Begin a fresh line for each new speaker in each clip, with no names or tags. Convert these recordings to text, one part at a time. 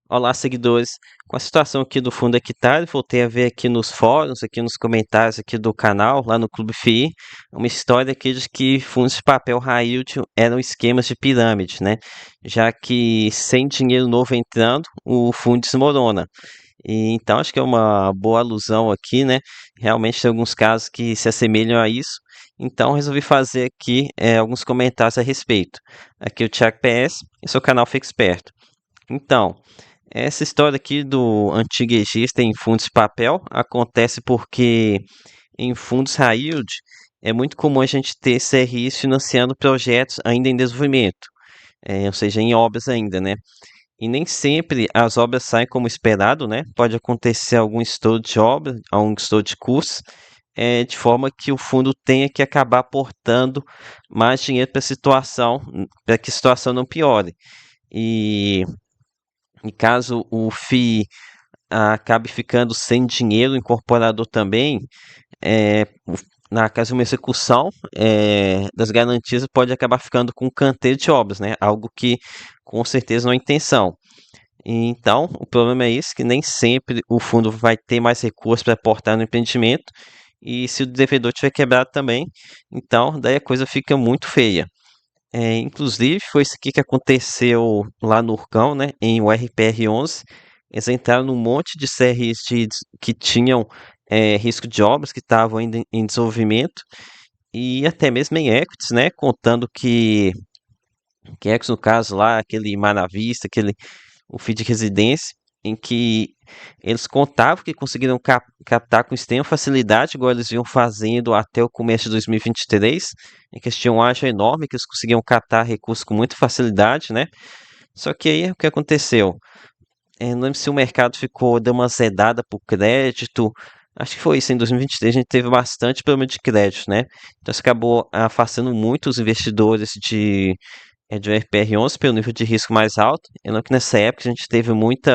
Olá, seguidores. Com a situação aqui do Fundo Equitário, voltei a ver aqui nos fóruns, aqui nos comentários aqui do canal, lá no Clube FI, uma história aqui de que fundos de papel high yield eram esquemas de pirâmide, né? Já que sem dinheiro novo entrando, o fundo desmorona. E então acho que é uma boa alusão aqui, né? Realmente tem alguns casos que se assemelham a isso. Então resolvi fazer aqui alguns comentários a respeito. Aqui é o Thiago PS e seu canal Fica Esperto. Então, essa história aqui do antiguejista em fundos de papel acontece porque em fundos high yield é muito comum a gente ter CRIs financiando projetos ainda em desenvolvimento, ou seja, em obras ainda, né? E nem sempre as obras saem como esperado, né? Pode acontecer algum estouro de obra, algum estouro de custos, de forma que o fundo tenha que acabar aportando mais dinheiro para a situação, para que a situação não piore. E, e caso o FII acabe ficando sem dinheiro incorporado também, o na caso de uma execução das garantias, pode acabar ficando com um canteiro de obras, né? Algo que com certeza não é intenção. Então, o problema é esse, que nem sempre o fundo vai ter mais recursos para aportar no empreendimento, e se o devedor tiver quebrado também, então daí a coisa fica muito feia. Inclusive, foi isso aqui que aconteceu lá no Urcão, né, em URPR11. Eles entraram num monte de CRIs que tinham risco de obras, que estavam ainda em desenvolvimento, e até mesmo em equities, né, contando que equities, no caso lá, aquele Manavista, o FII de residência, em que eles contavam que conseguiram captar com extrema facilidade, igual eles vinham fazendo até o começo de 2023, em que eles tinham um ágio enorme, que eles conseguiam captar recursos com muita facilidade, né? Só que aí o que aconteceu? Não lembro se o mercado deu uma azedada por crédito. Acho que foi isso, em 2023 a gente teve bastante problema de crédito, né? Então isso acabou afastando muito os investidores de RPR11 pelo nível de risco mais alto. Eu lembro que nessa época a gente teve muito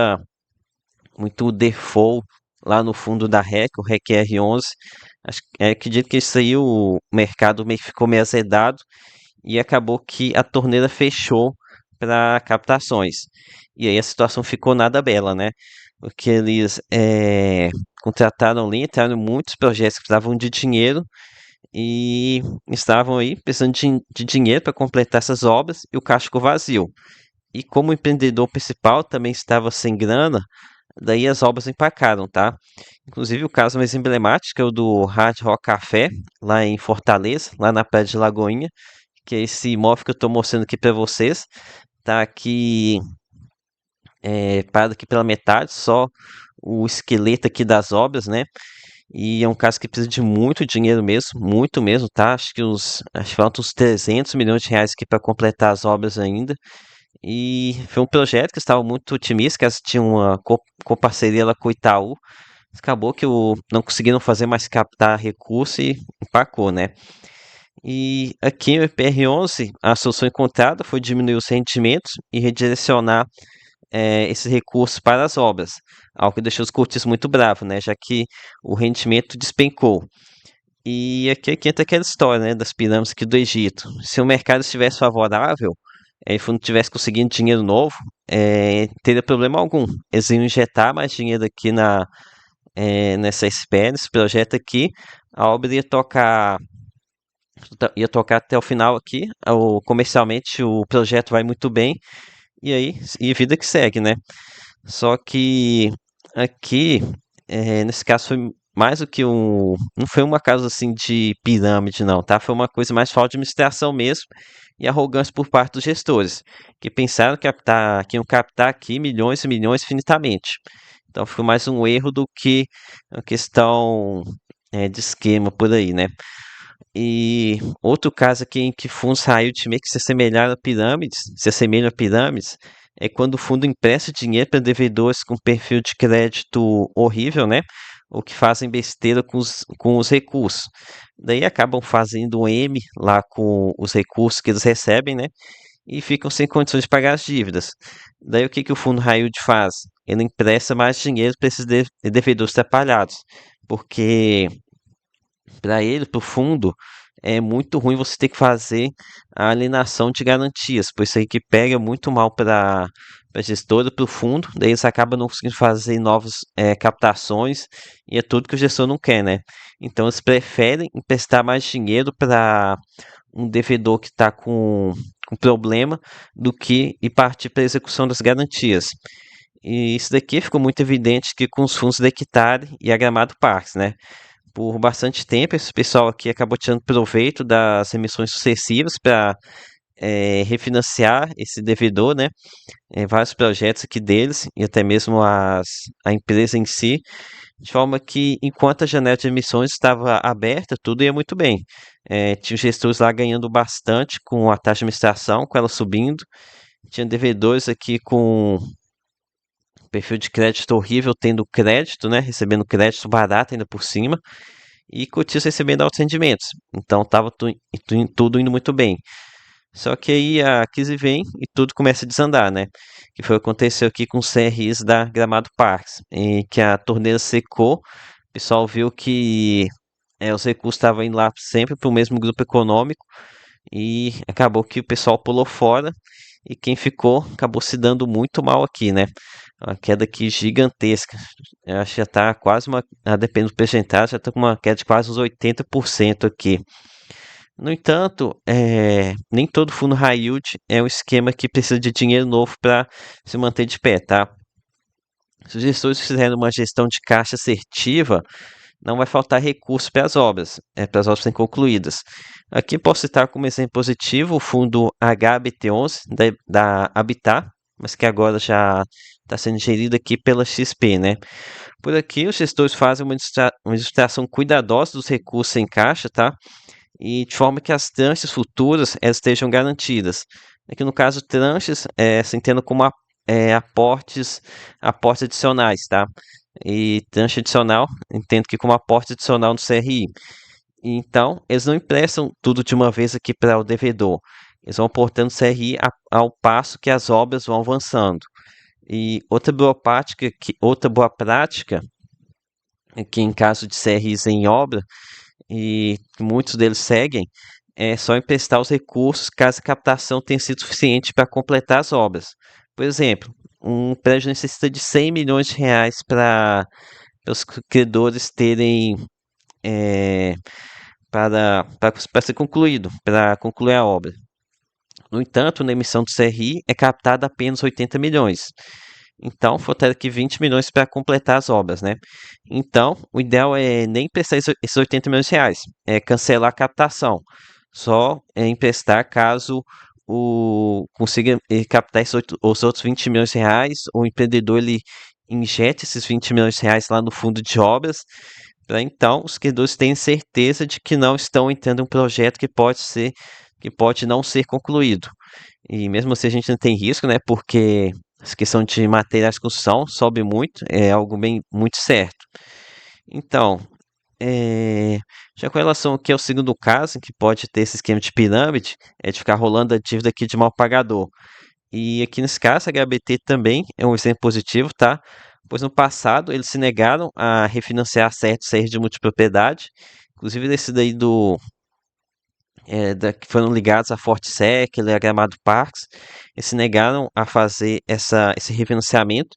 default lá no fundo da REC, o REC-R11. Acredito que isso aí o mercado meio que ficou meio azedado e acabou que a torneira fechou para captações. E aí a situação ficou nada bela, né? Porque eles contrataram ali, entraram em muitos projetos que precisavam de dinheiro e estavam aí precisando de dinheiro para completar essas obras e o caixa ficou vazio. E como o empreendedor principal também estava sem grana, daí as obras empacaram, tá? Inclusive o caso mais emblemático é o do Hard Rock Café, lá em Fortaleza, lá na Praia de Lagoinha, que é esse imóvel que eu estou mostrando aqui para vocês. Tá aqui parado aqui pela metade, só o esqueleto aqui das obras, né? E é um caso que precisa de muito dinheiro mesmo, muito mesmo, tá? Acho que faltam uns 300 milhões de reais aqui para completar as obras ainda. E foi um projeto que estava muito otimista, que elas tinham uma coparceria lá com o Itaú. Acabou que não conseguiram fazer mais captar recurso e empacou, né? E aqui no PR11, a solução encontrada foi diminuir os rendimentos e redirecionar esses recursos para as obras, algo que deixou os cortistas muito bravos, né? Já que o rendimento despencou. E aqui entra aquela história, né, das pirâmides aqui do Egito. Se o mercado estivesse favorável, e não tivesse conseguindo dinheiro novo, teria problema algum. Eles iam injetar mais dinheiro aqui nessa espécie, nesse projeto aqui. A obra ia tocar até o final aqui. Comercialmente o projeto vai muito bem. E aí, e vida que segue, né? Só que aqui, nesse caso, foi mais do que um. Não foi uma causa assim de pirâmide, não, tá? Foi uma coisa mais falta de administração mesmo e arrogância por parte dos gestores, que pensaram que iam captar aqui milhões e milhões infinitamente. Então foi mais um erro do que uma questão de esquema por aí, né? E outro caso aqui em que fundos high de meio que se assemelham a pirâmides, é quando o fundo empresta dinheiro para devedores com perfil de crédito horrível, né? Ou que fazem besteira com os recursos. Daí acabam fazendo um M lá com os recursos que eles recebem, né? E ficam sem condições de pagar as dívidas. Daí o que, que o fundo high yield faz? Ele empresta mais dinheiro para esses devedores atrapalhados. Porque para ele, para o fundo, é muito ruim você ter que fazer a alienação de garantias, pois isso aí que pega muito mal para a gestora, para o fundo, daí eles acabam não conseguindo fazer novas captações e é tudo que o gestor não quer, né? Então eles preferem emprestar mais dinheiro para um devedor que está com problema do que ir partir para a execução das garantias. E isso daqui ficou muito evidente que com os fundos da Equitare e a Gramado Parques, né? Por bastante tempo, esse pessoal aqui acabou tirando proveito das emissões sucessivas para refinanciar esse devedor, né? Vários projetos aqui deles e até mesmo a empresa em si, de forma que enquanto a janela de emissões estava aberta, tudo ia muito bem. Tinha gestores lá ganhando bastante com a taxa de administração, com ela subindo. Tinha devedores aqui com perfil de crédito horrível, tendo crédito, né? Recebendo crédito barato ainda por cima. E cotistas recebendo altos rendimentos. Então estava tudo indo muito bem. Só que aí a crise vem e tudo começa a desandar, né? Que foi o que aconteceu aqui com os CRIs da Gramado Parques, em que a torneira secou, o pessoal viu que os recursos estavam indo lá sempre para o mesmo grupo econômico e acabou que o pessoal pulou fora e quem ficou acabou se dando muito mal aqui, né? Uma queda aqui gigantesca. Eu acho que já está quase depende do percentual, já está com uma queda de quase uns 80% aqui. No entanto, nem todo fundo high yield é um esquema que precisa de dinheiro novo para se manter de pé, tá? Se os gestores fizerem uma gestão de caixa assertiva, não vai faltar recurso para as obras serem concluídas. Aqui posso citar como exemplo positivo o fundo HBT11 da Habitat, mas que agora já está sendo gerido aqui pela XP, né? Por aqui, os gestores fazem uma administração cuidadosa dos recursos em caixa, tá? E de forma que as tranches futuras estejam garantidas. Aqui no caso, tranches se entenda como aportes adicionais, tá? E tranche adicional, entendo que como aporte adicional no CRI. Então, eles não emprestam tudo de uma vez aqui para o devedor. Eles vão aportando CRI ao passo que as obras vão avançando. E outra boa prática, que em caso de CRIs em obra, e muitos deles seguem, é só emprestar os recursos caso a captação tenha sido suficiente para completar as obras. Por exemplo, um prédio necessita de 100 milhões de reais para os credores terem é, para ser concluído, para concluir a obra. No entanto, na emissão do CRI é captado apenas 80 milhões. Então, faltaria aqui 20 milhões para completar as obras, né? Então, o ideal é nem prestar esses 80 milhões de reais, é cancelar a captação. Só emprestar caso consiga captar os outros 20 milhões de reais, o empreendedor ele injete esses 20 milhões de reais lá no fundo de obras, para então os credores tenham certeza de que não estão entrando em um projeto que pode não ser concluído. E mesmo assim a gente não tem risco, né? Porque essa questão de materiais de construção sobe muito, é algo bem muito certo. Então, já com relação aqui ao segundo caso, que pode ter esse esquema de pirâmide, é de ficar rolando a dívida aqui de mal pagador. E aqui nesse caso, a HBT também é um exemplo positivo, tá? Pois no passado eles se negaram a refinanciar certos CRs de multipropriedade, inclusive desse daí que foram ligados à Fortesec, ele é Gramado Parques, eles se negaram a fazer esse refinanciamento,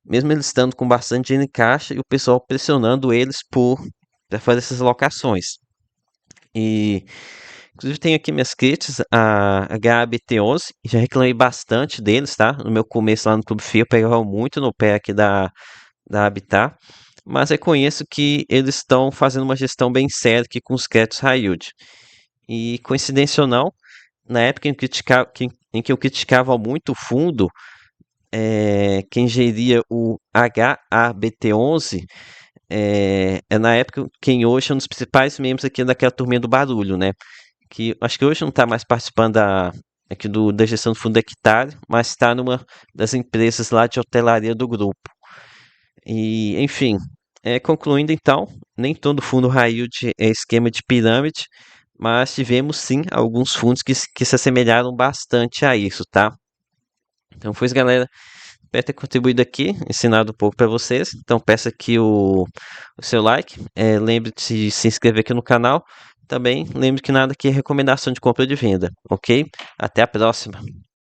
mesmo eles estando com bastante dinheiro em caixa e o pessoal pressionando eles para fazer essas locações. E inclusive tenho aqui minhas críticas a HBT11, já reclamei bastante deles, tá? No meu começo lá no Clube FI, eu pegava muito no pé aqui da Habitat, mas reconheço que eles estão fazendo uma gestão bem séria aqui com os créditos high yield. E coincidência ou não, na época em que eu criticava muito o fundo, quem geria o HABT11 é na época quem hoje é um dos principais membros aqui daquela turminha do barulho, né? Que acho que hoje não está mais participando da gestão do fundo Hectare, mas está numa das empresas lá de hotelaria do grupo. E, enfim, concluindo então, nem todo fundo high yield é esquema de pirâmide, mas tivemos sim alguns fundos que se assemelharam bastante a isso, tá? Então foi isso, galera. Espero ter contribuído aqui, ensinado um pouco para vocês. Então peço aqui o seu like. Lembre de se inscrever aqui no canal. Também lembre que nada aqui é recomendação de compra ou de venda, ok? Até a próxima.